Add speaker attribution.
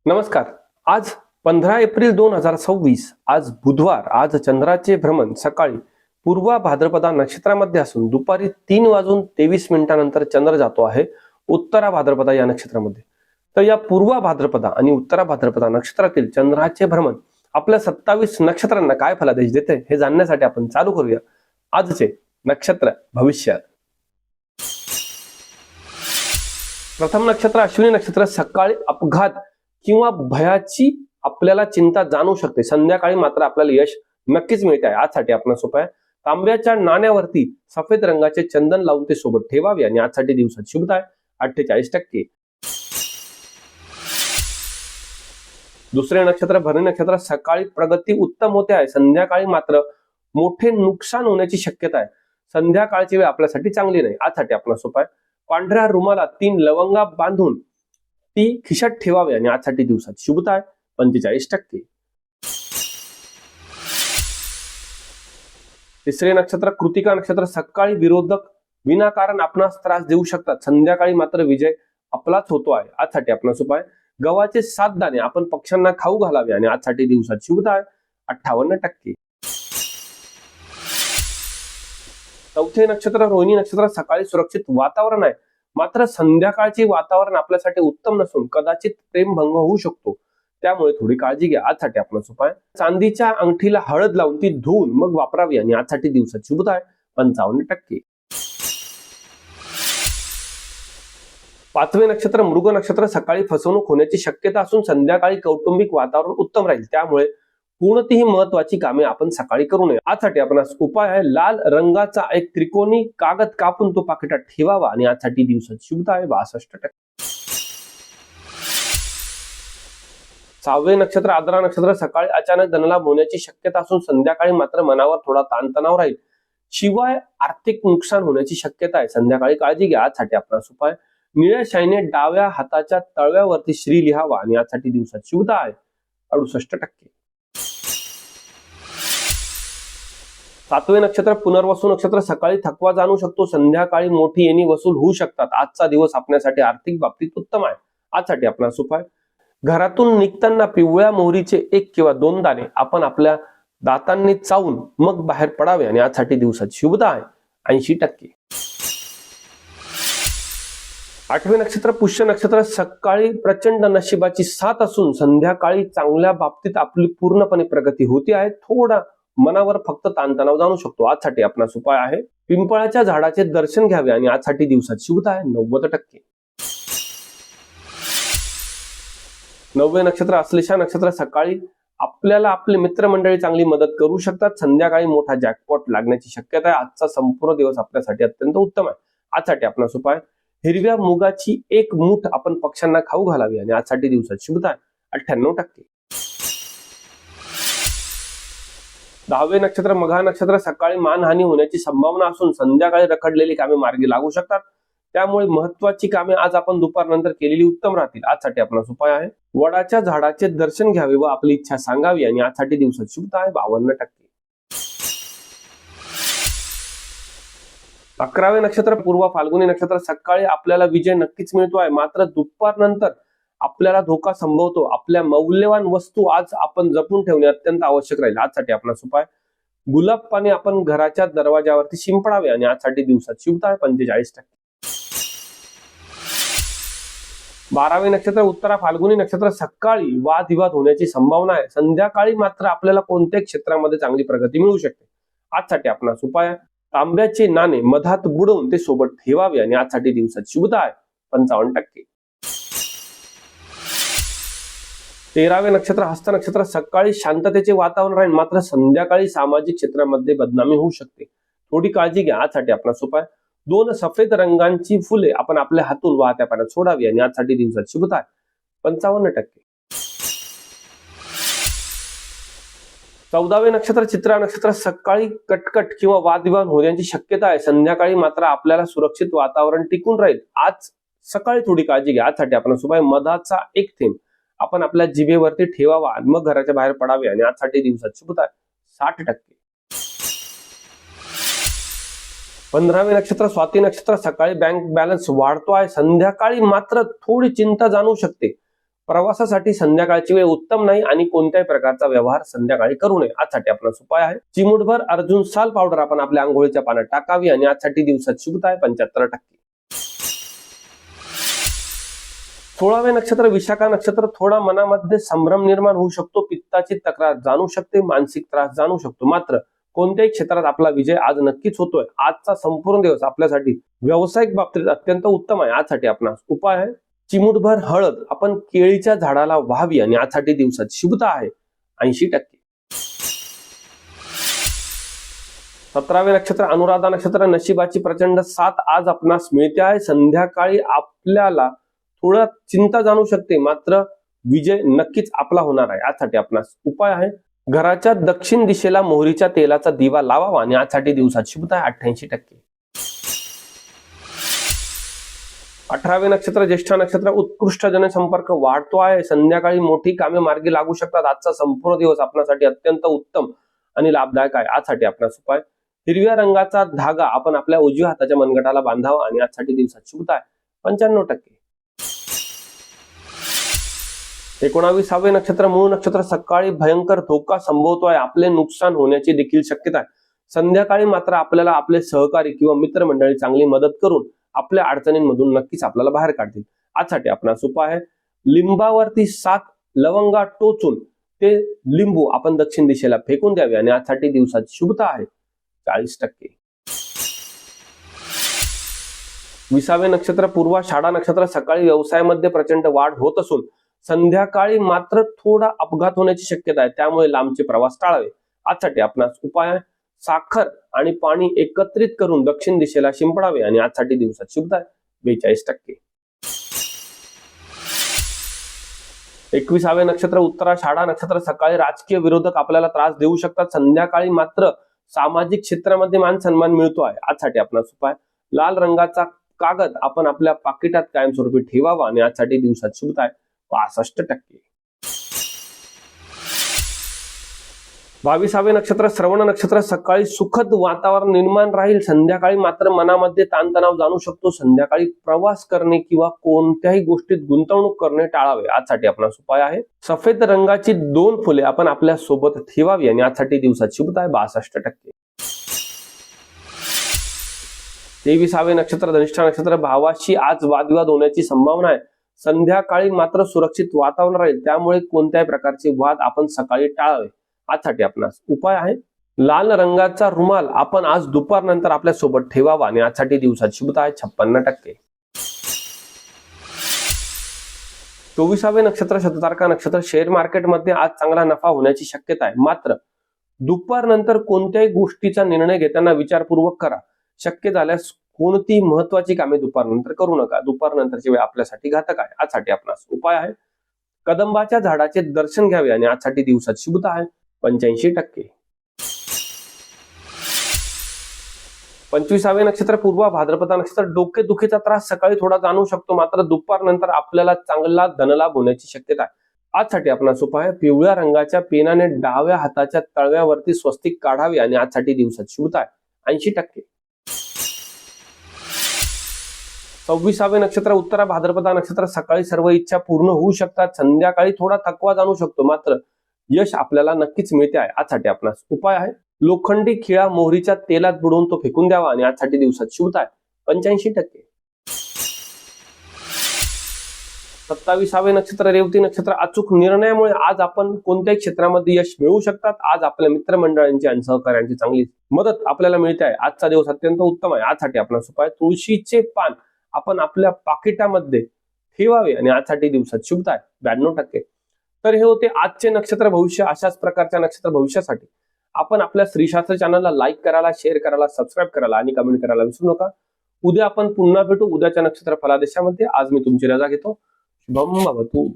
Speaker 1: नमस्कार. आज 15 एप्रिल 2026. आज बुधवार. आज चंद्राचे भ्रमण सकाळी पूर्व भाद्रपदा नक्षत्रामध्ये असून दुपारी 3:23 चंद्र जातो आहे उत्तरा भाद्रपदा या नक्षत्रामध्ये. तर या पूर्व भाद्रपदा आणि उत्तरा भाद्रपदा नक्षत्रातील चंद्राचे भ्रमण आपल्या 27 नक्षत्रांना काय फलादेश देते हे जाणण्यासाठी आपण चालू करूया आजचे नक्षत्र भविष्य. प्रथम नक्षत्र अश्विनी नक्षत्र. सकाळी अपघात किंवा भयाची आपल्याला चिंता जाणवू शकते. संध्याकाळी मात्र आपल्याला यश नक्कीच मिळते आहे. आजसाठी आपण सोपा आहे. तांब्याच्या नाण्यावरती सफेद रंगाचे चंदन लावून ते सोबत ठेवावे आणि आजसाठी दिवसात शुभता आहे 48%. दुसरे नक्षत्र भरणी नक्षत्र. सकाळी प्रगती उत्तम होते आहे. संध्याकाळी मात्र मोठे नुकसान होण्याची शक्यता आहे. संध्याकाळची वेळ आपल्यासाठी चांगली नाही. आजसाठी आपण सोपा आहे. पांढऱ्या रुमाला 3 लवंगा बांधून ती खिशात ठेवावी आणि आजसाठी दिवसात शुभता आहे 45%. तिसरे नक्षत्र कृतिका नक्षत्र. सकाळी विरोधक विनाकारण आपणास त्रास देऊ शकतात. संध्याकाळी मात्र विजय आपलाच होतो आहे. आजसाठी आपण सोपा आहे. गव्हाचे 7 दाणे आपण पक्ष्यांना खाऊ घालावे आणि आजसाठी दिवसात शुभता आहे 58%. चौथे नक्षत्र रोहिणी नक्षत्र. सकाळी सुरक्षित वातावरण आहे मात्र संध्याकाळचे वातावरण आपल्यासाठी उत्तम नसून कदाचित प्रेमभंग होऊ शकतो. त्यामुळे थोडी काळजी घ्या. आजसाठी आपण सोपा आहे. चांदीच्या अंगठीला हळद लावून ती धुवून मग वापरावी आणि आजसाठी दिवसात शुभता आहे 55%. पाचवे नक्षत्र मृग नक्षत्र. सकाळी फसवणूक होण्याची शक्यता असून संध्याकाळी कौटुंबिक वातावरण उत्तम राहील. त्यामुळे कोणतीही महत्वाची कामे आपण सकाळी करू नये. आजसाठी आपण उपाय आहे. लाल रंगाचा एक त्रिकोणी कागद कापून तो पाकिटात ठेवावा आणि आजसाठी दिवसात शुभता आहे 62%. सहावे नक्षत्र आद्रा नक्षत्र. सकाळी अचानक धनलाभ होण्याची शक्यता असून संध्याकाळी मात्र मनावर थोडा ताणतणाव राहील. शिवाय आर्थिक नुकसान होण्याची शक्यता आहे. संध्याकाळी काळजी घ्या. आजसाठी आपला उपाय निळ्या शाईने डाव्या हाताच्या तळव्यावरती श्री लिहावा आणि आजसाठी दिवसात शुभता आहे 68%. सातवे नक्षत्र पुनर्वसू नक्षत्र. सकाळी थकवा जाणू शकतो. संध्याकाळी मोठी येणी वसूल होऊ शकतात. आजचा दिवस आपल्यासाठी आर्थिक बाबतीत उत्तम आहे. आजसाठी आपला उपाय घरातून निघताना पिवळ्या मोहरीचे 1 किंवा 2 दाणे आपण आपल्या दातांनी चावून मग बाहेर पडावे आणि आजसाठी दिवसात शुभता आहे 80%. आठवे नक्षत्र पुष्य नक्षत्र. सकाळी प्रचंड नशिबाची साथ असून संध्याकाळी चांगल्या बाबतीत आपली पूर्णपणे प्रगती होती आहे. थोडा मनावर फक्त ताणतणाव जाणू शकतो. आजसाठी आपला उपाय आहे. पिंपळाच्या झाडाचे दर्शन घ्यावे आणि आजसाठी दिवसात शुभता आहे 90%. नववे नक्षत्र अश्लेषा नक्षत्र. सकाळी आपल्याला आपले मित्रमंडळी चांगली मदत करू शकतात. संध्याकाळी मोठा जॅकपॉट लागण्याची शक्यता आहे. आजचा संपूर्ण दिवस आपल्यासाठी अत्यंत उत्तम आहे. आजसाठी आपला उपाय हिरव्या मुगाची 1 मूठ आपण पक्ष्यांना खाऊ घालावी आणि आजसाठी दिवसात शुभता आहे 98%. 10वे नक्षत्र मघा नक्षत्र. सकाळी मानहानी होण्याची संभावना असून संध्याकाळी रखडलेली कामे मार्गी लागू शकतात. त्यामुळे महत्वाची कामे आज आपण दुपारनंतर केलेली उत्तम राहतील. आजसाठी आपला उपाय आहे. वडाच्या झाडाचे दर्शन घ्यावे व आपली इच्छा सांगावी आणि आजसाठी दिवसात शुभता आहे 52%. 11वे नक्षत्र पूर्व फाल्गुनी नक्षत्र. सकाळी आपल्याला विजय नक्कीच मिळतो आहे मात्र दुपारनंतर आपल्याला धोका संभवतो. आपल्या मौल्यवान वस्तू आज आपण जपून ठेवणे अत्यंत आवश्यक राहील. आजसाठी आपला उपाय गुलाब पाणी आपण घराच्या दरवाजावरती शिंपडावे आणि आजसाठी दिवसात शुभता आहे 45%. 12वे नक्षत्र उत्तरा फाल्गुनी नक्षत्र. सकाळी वादविवाद होण्याची संभावना आहे. संध्याकाळी मात्र आपल्याला कोणत्याही क्षेत्रामध्ये चांगली प्रगती मिळू शकते. आजसाठी आपला उपाय तांब्याचे नाणे मधात बुडवून ते सोबत ठेवावे आणि आजसाठी दिवसात शुभता आहे 55%. 13वे नक्षत्र हस्त नक्षत्र. सकाळी शांततेचे वातावरण राहील मात्र संध्याकाळी सामाजिक क्षेत्रामध्ये बदनामी होऊ शकते. थोडी काळजी घ्या. आजसाठी आपला उपाय 2 सफेद रंगांची फुले आपण आपल्या हातून वाहत्या पाण्यात सोडावी आणि आजसाठी दिवसात शुभता आहे 55%. 14वे नक्षत्र चित्रा नक्षत्र. सकाळी कटकट किंवा वादविवाद होण्याची शक्यता आहे. संध्याकाळी मात्र आपल्याला सुरक्षित वातावरण टिकून राहील. आज सकाळी थोडी काळजी घ्या. आजसाठी आपण उपाय मधाचा 1 थेंब आपण आपल्या जिभेवरती ठेवावा आणि मग घराच्या बाहेर पडावे आणि आजसाठी दिवसात शुभता आहे 60%. 15वे नक्षत्र स्वाती नक्षत्र, सकाळी बँक बॅलन्स वाढतो आहे, संध्याकाळी मात्र थोडी चिंता जाणवू शकते. प्रवासासाठी संध्याकाळची वेळ उत्तम नाही आणि कोणत्याही प्रकारचा व्यवहार संध्याकाळी करू नये. आजसाठी आपला उपाय आहे चिमूटभर अर्जुन साल पावडर आपण आपल्या आंघोळीच्या पाण्यात टाकावी आणि आजसाठी दिवसात शुभता आहे 75%. 16वे नक्षत्र विशाखा नक्षत्र, थोडा मनामध्ये संभ्रम निर्माण होऊ शकतो, पित्ताची तक्रार जाणू शकते, मानसिक त्रास जाणू शकतो. मात्र कोणत्याही क्षेत्रात आपला विजय आज नक्कीच होतोय. आजचा संपूर्ण दिवस आपल्यासाठी व्यावसायिक बाबतीत अत्यंत उत्तम आहे. आजसाठी आपला उपाय आहे चिमूटभर हळद आपण केळीच्या झाडाला व्हावी आणि आजसाठी दिवसात शुभता आहे 80%. 17वे नक्षत्र अनुराधा नक्षत्र, नशिबाची प्रचंड साथ आज आपणास मिळते आहे. संध्याकाळी आपल्याला थोडा चिंता जाणू शकते, मात्र विजय नक्कीच आपला होणार आहे. आजसाठी आपणास उपाय आहे घराच्या दक्षिण दिशेला मोहरीच्या तेलाचा दिवा लावावा आणि आजसाठी दिवसात शुभता आहे 88%. 18वे नक्षत्र ज्येष्ठ नक्षत्र, उत्कृष्ट जनसंपर्क वाढतो आहे, संध्याकाळी मोठी कामे मार्गी लागू शकतात. आजचा संपूर्ण दिवस आपल्यासाठी अत्यंत उत्तम आणि लाभदायक आहे. आजसाठी आपणास उपाय हिरव्या रंगाचा धागा आपण आपल्या उजव्या हाताच्या मनगटाला बांधावा आणि आजसाठी दिवसात शुभता आहे 95%. 19वे नक्षत्र मूळ नक्षत्र, सकाळी भयंकर धोका संभवतो आहे, आपले नुकसान होण्याची देखील शक्यता आहे. संध्याकाळी मात्र आपल्याला आपले सहकारी किंवा मित्रमंडळी चांगली मदत करून आपल्या अडचणींमधून नक्कीच आपल्याला बाहेर काढतील. आजसाठी आपणास उपाय आहे लिंबावरती 7 लवंगा टोचून ते लिंबू आपण दक्षिण दिशेला फेकून द्यावे आणि आजसाठी दिवसात शुभता आहे 40%. 20वे नक्षत्र पूर्वाषाढा नक्षत्र, सकाळी व्यवसायामध्ये प्रचंड वाढ होत असून संध्याकाळी मात्र थोडा अपघात होण्याची शक्यता आहे, त्यामुळे लांबचे प्रवास टाळावे. आजसाठी आपणास उपाय आहे साखर आणि पाणी एकत्रित करून दक्षिण दिशेला शिंपडावे आणि आजसाठी दिवसात शुभता आहे 42%. 21वे नक्षत्र उत्तराषाढा नक्षत्र, सकाळी राजकीय विरोधक आपल्याला त्रास देऊ शकतात, संध्याकाळी मात्र सामाजिक क्षेत्रामध्ये मान सन्मान मिळतो आहे. आजसाठी आपणास उपाय लाल रंगाचा कागद आपण आपल्या पाकिटात कायमस्वरूपी ठेवावा आणि आजसाठी दिवसात शुभता आहे 65%. 22वे नक्षत्र श्रवण नक्षत्र, सकाळी सुखद वातावरण निर्माण राहील, संध्याकाळी मात्र मनामध्ये ताणतणाव जाणू शकतो. संध्याकाळी प्रवास करणे किंवा कोणत्याही गोष्टीत गुंतवणूक करणे टाळावे. आजसाठी आपला उपाय आहे सफेद रंगाची 2 फुले आपण आपल्या सोबत ठेवावी आणि आजसाठी दिवसात शुभता आहे 62%. 23वे नक्षत्र धनिष्ठा नक्षत्र, भावाशी आज वादविवाद होण्याची संभावना आहे, संध्याकाळी मात्र सुरक्षित वातावरण राहील, त्यामुळे कोणत्याही प्रकारचे वाद आपण सकाळी टाळावे. आजसाठी आपणास उपाय आहे लाल रंगाचा रुमाल आपण आज दुपारनंतर आपल्या सोबत ठेवावा आणि आजसाठी दिवसात शुभता आहे 56%. 24वे नक्षत्र शततारका नक्षत्र, शेअर मार्केटमध्ये आज चांगला नफा होण्याची शक्यता आहे, मात्र दुपारनंतर कोणत्याही गोष्टीचा निर्णय घेताना विचारपूर्वक करा. शक्य झाल्यास कोणती महत्वाची कामे दुपारनंतर करू नका, दुपारनंतरची वेळ आपल्यासाठी घातक आहे. आजसाठी आपणास उपाय आहे कदंबाच्या झाडाचे दर्शन घ्यावे आणि आजसाठी दिवसात शुभता आहे 85%. 25वे नक्षत्र पूर्व भाद्रपद नक्षत्र, डोकेदुखीचा त्रास सकाळी थोडा जाणवू शकतो, मात्र दुपारनंतर आपल्याला चांगला धनलाभ होण्याची शक्यता आहे. आजसाठी आपणास उपाय पिवळ्या रंगाच्या पेनाने डाव्या हाताच्या तळव्यावरती स्वस्तिक काढावे आणि आजसाठी दिवसात शुभता आहे 80%. 26वे नक्षत्र उत्तरा भाद्रपद नक्षत्र, सकाळी सर्व इच्छा पूर्ण होऊ शकतात, संध्याकाळी थोडा थकवा जाणू शकतो, मात्र यश आपल्याला नक्कीच मिळते आहे. आजसाठी आपणास उपाय आहे लोखंडी खिळा मोहरीच्या तेलात बुडवून तो फेकून द्यावा आणि आजसाठी दिवसात शुभता आहे 85%. 27वे नक्षत्र रेवती नक्षत्र, अचूक निर्णयामुळे आज आपण कोणत्याही क्षेत्रामध्ये यश मिळवू शकतात. आज आपल्या मित्रमंडळांची आणि सहकार्यांची चांगली मदत आपल्याला मिळते आहे. आजचा दिवस अत्यंत उत्तम आहे. आजसाठी आपणास उपाय तुळशीचे पान आपण आपल्या पाकिटामध्ये ठेवावे आणि आजसाठी दिवसात शुभता आहे 92%. तर हे होते आजचे नक्षत्र भविष्य. अशाच प्रकारच्या नक्षत्र भविष्यासाठी आपण आपल्या श्रीशास्त्र चॅनलला लाईक करायला, शेअर करायला, सबस्क्राईब करायला आणि कमेंट करायला विसरू नका. उद्या आपण पुन्हा भेटू उद्याच्या नक्षत्र फलादेशामध्ये. आज मी तुमची रजा घेतो. शुभम भवतु.